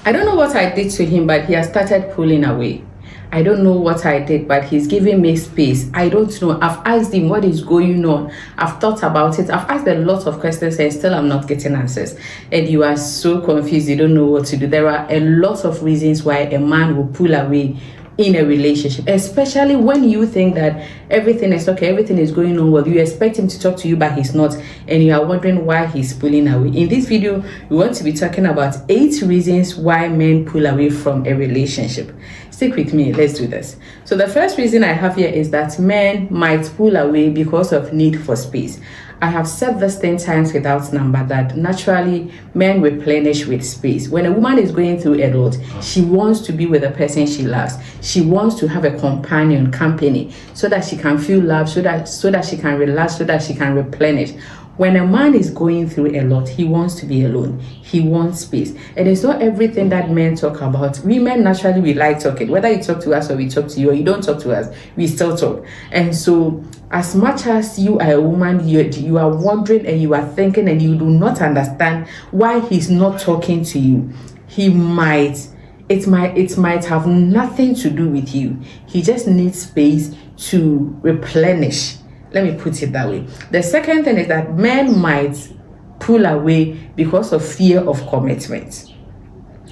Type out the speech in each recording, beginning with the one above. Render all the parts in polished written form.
I don't know what I did to him, but he has started pulling away. I don't know what I did, but he's giving me space. I don't know. I've asked him what is going on. I've thought about it. I've asked a lot of questions and still I'm not getting answers. And you are so confused. You don't know what to do. There are a lot of reasons why a man will pull away in a relationship, especially when you think that everything is okay, everything is going on well. You expect him to talk to you, but he's not, and you are wondering why he's pulling away. In this video, we want to be talking about 8 reasons why men pull away from a relationship. Stick with me, let's do this. So the first reason I have here is that men might pull away because of need for space. I have said this 10 times without number that naturally men replenish with space. When a woman is going through a lot, she wants to be with the person she loves. She wants to have a companion, company, so that she can feel loved, so that she can relax, so that she can replenish. When a man is going through a lot, he wants to be alone. He wants space. And it's not everything that men talk about. Women, naturally, we like talking. Whether you talk to us or we talk to you or you don't talk to us, we still talk. And so, as much as you are a woman, you are wondering and you are thinking and you do not understand why he's not talking to you, it might have nothing to do with you. He just needs space to replenish. Let me put it that way. The second thing is that men might pull away because of fear of commitment.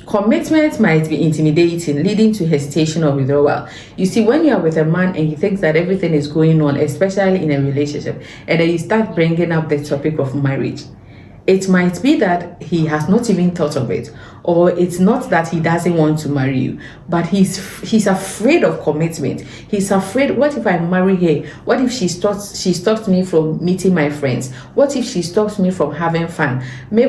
Commitment might be intimidating, leading to hesitation or withdrawal. You see, when you are with a man and he thinks that everything is going on, especially in a relationship, and then you start bringing up the topic of marriage, it might be that he has not even thought of it, or it's not that he doesn't want to marry you, but he's afraid of commitment. He's afraid, what if I marry her? What if she stops me from meeting my friends? What if she stops me from having fun? I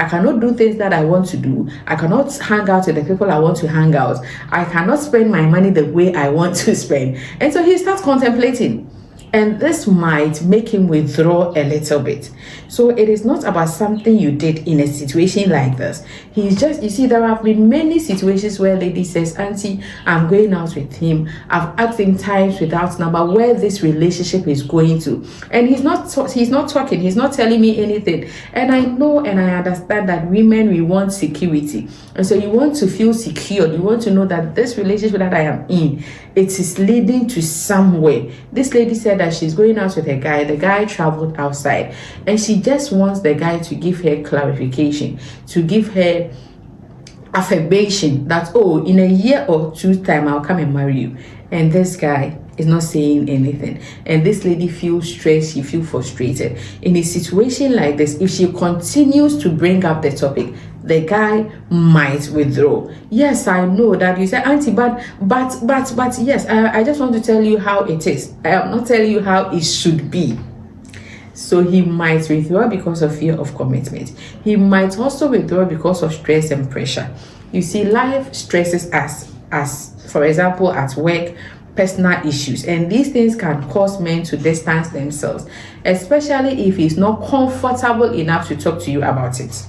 cannot do things that I want to do. I cannot hang out with the people I want to hang out. I cannot spend my money the way I want to spend. And so he starts contemplating. And this might make him withdraw a little bit. So it is not about something you did in a situation like this. He's just, you see, there have been many situations where lady says, Auntie, I'm going out with him. I've asked him times without number where this relationship is going to. And he's not talking. He's not telling me anything. And I know and I understand that women, we want security. And so you want to feel secure. You want to know that this relationship that I am in, it is leading to somewhere. This lady said that she's going out with a guy. The guy traveled outside and she just wants the guy to give her clarification, to give her affirmation that, oh, in a year or 2 time I'll come and marry you. And this guy is not saying anything, and this lady feels stressed. She feels frustrated. In a situation like this, if she continues to bring up the topic, the guy might withdraw. Yes, I know that you say, Auntie, but yes, I just want to tell you how it is. I am not telling you how it should be. So he might withdraw because of fear of commitment. He might also withdraw because of stress and pressure. You see, life stresses us, as for example, at work, personal issues, and these things can cause men to distance themselves, especially if he's not comfortable enough to talk to you about it.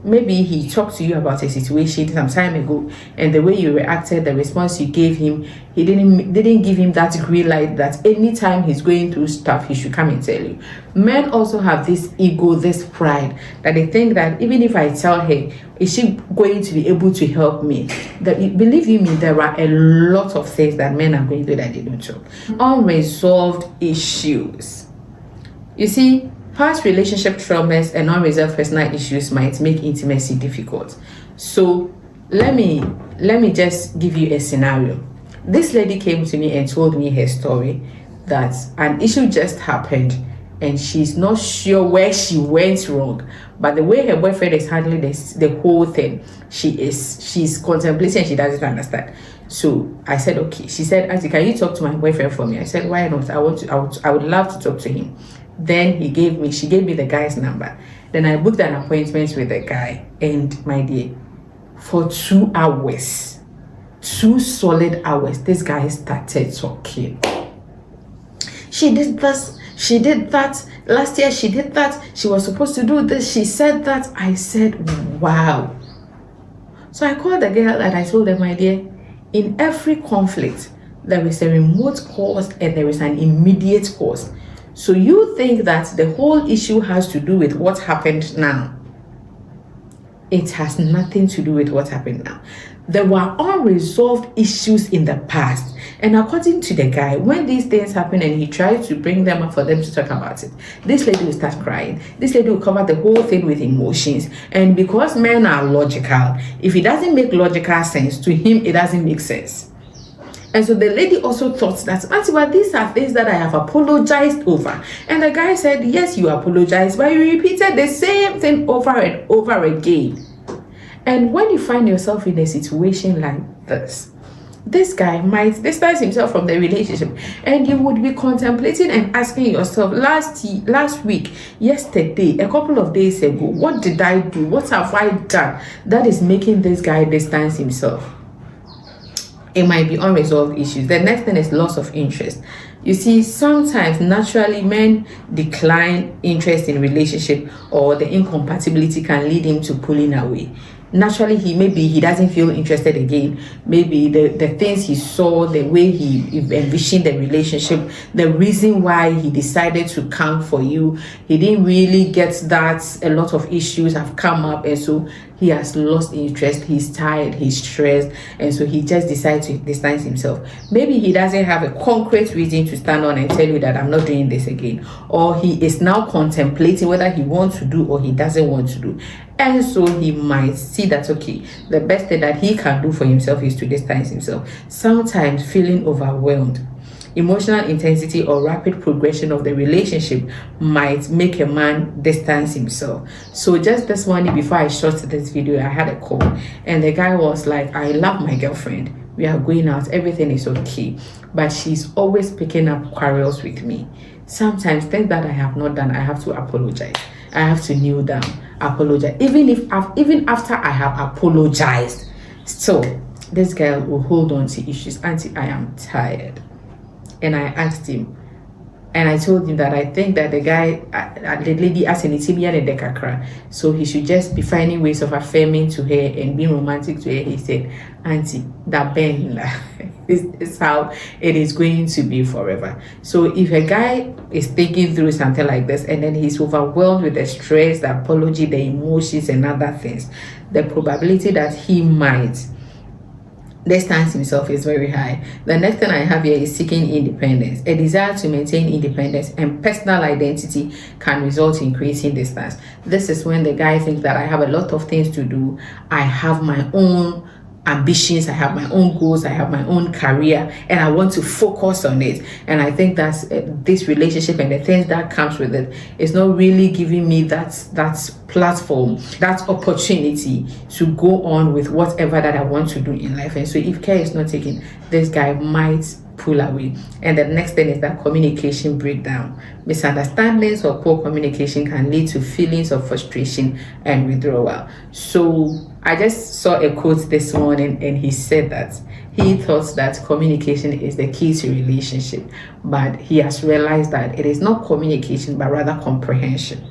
Maybe he talked to you about a situation some time ago, and the way you reacted, the response you gave him, he didn't give him that green light that anytime he's going through stuff, he should come and tell you. Men also have this ego, this pride, that they think that even if I tell her, is she going to be able to help me? That, believe you me, there are a lot of things that men are going through that they don't talk. Unresolved issues. You see, past relationship traumas and unresolved personal issues might make intimacy difficult. So let me just give you a scenario. This lady came to me and told me her story that an issue just happened and she's not sure where she went wrong, but the way her boyfriend is handling the whole thing, she's contemplating and she doesn't understand. So I said, okay. She said, Auntie, can you talk to my boyfriend for me? I said, why not? I would love to talk to him. Then she gave me the guy's number. Then I booked an appointment with the guy, and my dear, for 2 hours, 2 solid hours, this guy started talking. She did this, she did that, last year she did that, she was supposed to do this, she said that. I said, wow. So I called the girl and I told her, my dear, in every conflict, there is a remote cause and there is an immediate cause. So you think that the whole issue has to do with what happened now. it has nothing to do with what happened now. There were unresolved issues in the past. And according to the guy, when these things happen and he tried to bring them up for them to talk about it, this lady will start crying. This lady will cover the whole thing with emotions. And because men are logical, if it doesn't make logical sense, to him, it doesn't make sense. And so the lady also thought that, Auntie, but these are things that I have apologized over. And the guy said, yes, you apologized, but you repeated the same thing over and over again. And when you find yourself in a situation like this guy might distance himself from the relationship, and you would be contemplating and asking yourself, last week, yesterday, a couple of days ago, what did I do? What have I done that is making this guy distance himself? It might be unresolved issues. The next thing is loss of interest. You see, sometimes naturally men decline interest in relationship, or the incompatibility can lead him to pulling away. Naturally, he doesn't feel interested again. Maybe the things he saw, the way he envisioned the relationship, the reason why he decided to come for you, he didn't really get that. A lot of issues have come up, and so he has lost interest. He's tired, he's stressed, and so he just decides to distance himself. Maybe he doesn't have a concrete reason to stand on and tell you that I'm not doing this again, or he is now contemplating whether he wants to do or he doesn't want to do. And so he might see that, okay, the best thing that he can do for himself is to distance himself. Sometimes feeling overwhelmed, emotional intensity or rapid progression of the relationship might make a man distance himself. So just this morning before I shot this video, I had a call and the guy was like, I love my girlfriend. We are going out. Everything is okay. But she's always picking up quarrels with me. Sometimes things that I have not done, I have to apologize. I have to kneel down, apologize. Even after I have apologized, so this girl will hold on to issues. Auntie, I am tired. And I asked him, and I told him that I think that the guy, the lady asked in Itibia and Dekakra, so he should just be finding ways of affirming to her and being romantic to her. He said, Auntie, that Ben is how it is going to be forever. So if a guy is thinking through something like this and then he's overwhelmed with the stress, the apology, the emotions and other things, the probability that he might distance himself is very high. The next thing I have here is seeking independence. A desire to maintain independence and personal identity can result in creating distance. This is when the guy thinks that I have a lot of things to do. I have my own ambitions, I have my own goals, I have my own career, and I want to focus on it. And I think that this relationship and the things that comes with it is not really giving me that platform, that opportunity to go on with whatever that I want to do in life. And so if care is not taken, this guy might pull away. And the next thing is that communication breakdown. Misunderstandings or poor communication can lead to feelings of frustration and withdrawal. So I just saw a quote this morning and he said that he thought that communication is the key to relationship, but he has realized that it is not communication but rather comprehension.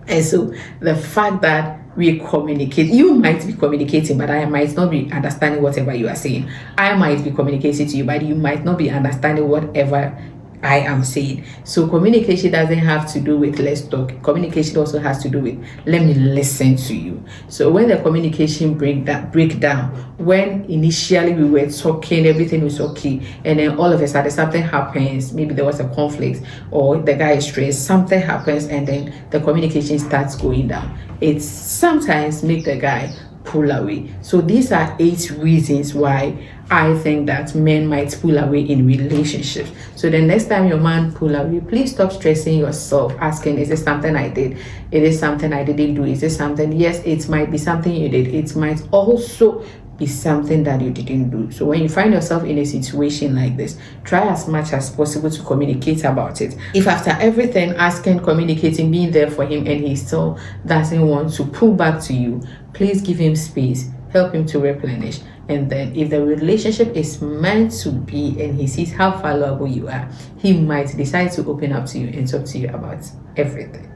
And so the fact that we communicate, you might be communicating, but I might not be understanding whatever you are saying. I might be communicating to you, but you might not be understanding whatever I am saying. So communication doesn't have to do with let's talk. Communication also has to do with let me listen to you. So when the communication breakdown, when initially we were talking, everything was okay, and then all of a sudden something happens, maybe there was a conflict or the guy is stressed, something happens, and then the communication starts going down. It sometimes make the guy pull away. So these are 8 reasons why I think that men might pull away in relationships. So the next time your man pull away, please stop stressing yourself, asking, is this something I did? It is something I didn't do. Is this something? Yes, it might be something you did. It might also be something that you didn't do. So when you find yourself in a situation like this, try as much as possible to communicate about it. If after everything, asking, communicating, being there for him, and he still doesn't want to pull back to you, please give him space, help him to replenish. And then if the relationship is meant to be and he sees how valuable you are, he might decide to open up to you and talk to you about everything.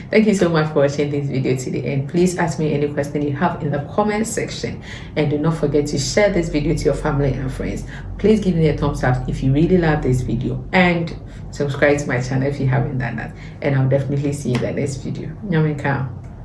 Thank you so much for watching this video to the end. Please ask me any question you have in the comment section, and do not forget to share this video to your family and friends. Please give me a thumbs up if you really love this video, and subscribe to my channel if you haven't done that, and I'll definitely see you in the next video. Nyamika.